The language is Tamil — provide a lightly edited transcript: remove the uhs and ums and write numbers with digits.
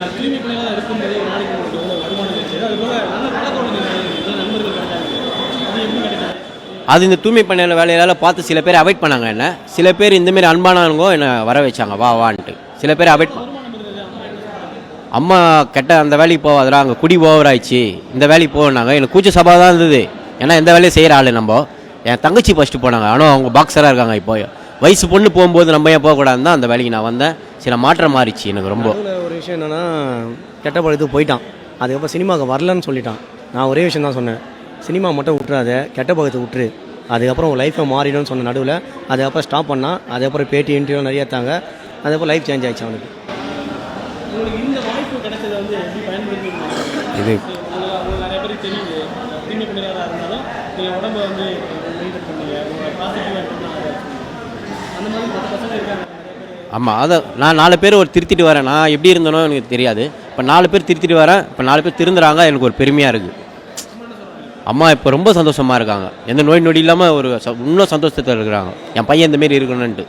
தூய்மை பணியாளராக இருக்கும்போது ஒரு நாளைக்கு உங்களுக்கு எவ்வளோ வருமானம் கிடைச்சது? அது போக நல்ல பழக்கவழக்கங்கள் நல்ல நண்பர்கள் கிடைச்சாங்க. அது எப்படி கிடைச்சது? அது இந்த தூய்மை பணியாளர் வேலையால் பார்த்து சில பேர் அவாய்ட் பண்ணாங்க என்ன. சில பேர் இந்தமாரி அன்பானவங்க என்னை வர வச்சாங்க வா வான்ட்டு. சில பேர் அவாய்ட் வருமானம் இருந்தது அம்மா என்ன சொல்றாங்க? அம்மா கெட்ட அந்த வேலைக்கு போகாதடா, அங்கே குடி ஓவர் ஆயிடுச்சு, இந்த வேலைக்கு போனாங்க. எனக்கு கூச்ச சபா தான் இருந்தது, ஏன்னா இந்த வேலையை செய்கிற ஆள் நம்ம. என் தங்கச்சி ஃபஸ்ட்டு போனாங்க, ஆனால் அவங்க பாக்ஸராக இருக்காங்க. இப்போ வயசு பொண்ணு போகும்போது நம்ம ஏன் போகக்கூடாதுன்னு தான் அந்த வேலைக்கு நான் வந்தேன். சில மாற்றம் மாறிச்சு எனக்கு ரொம்ப. ஒரு விஷயம் என்னென்னா, கெட்ட பழத்துக்கு போயிட்டான், அதுக்கப்புறம் சினிமாவுக்கு வரலன்னு சொல்லிட்டான். நான் ஒரே விஷயம் தான் சொன்னேன், சினிமா மட்டும் விட்டுறாத, கெட்ட பழத்தை விட்டுரு, அதுக்கப்புறம் உங்கள் லைஃப்பை மாறிடும்னு சொன்ன நடுவில். அதுக்கப்புறம் ஸ்டாப் பண்ணால், அதுக்கப்புறம் பேட்டி இன்டர்வியூ நிறைய தாங்க, அதுக்கப்புறம் லைஃப் சேஞ்ச் ஆகிடுச்சு அவனுக்கு. உங்களுக்கு இந்த வாய்ப்பு கிடைச்சதை வந்து எப்படி பயன்படுத்திருக்கீங்க? இது உங்களுக்கு நிறைய பேருக்கு தெரியுது, தூய்மை பணியாளராக இருந்தாலும் நீங்கள் உடம்பை வந்து மெயின்டைன் பண்ணீங்க, உங்களை பாசிட்டிவாக பண்ணாங்க. அந்த மாதிரி மற்ற பசங்க இருக்காங்க நிறைய பேர். ஆமாம், அதை நான் 4 பேர் ஒரு திருத்திட்டு வரேன். நான் எப்படி இருந்தனோ எனக்கு தெரியாது. இப்போ 4 பேர் திருத்திட்டு வரேன், இப்போ 4 பேர் திருந்துறாங்க. எனக்கு ஒரு பெருமையாக இருக்குது. அம்மா இப்போ ரொம்ப சந்தோஷமாக இருக்காங்க, எந்த நோய் நொடி இல்லாமல் ஒரு இன்னும் சந்தோஷத்தில் இருக்கிறாங்க. என் பையன் இந்தமாரி இருக்கணுன்ட்டு.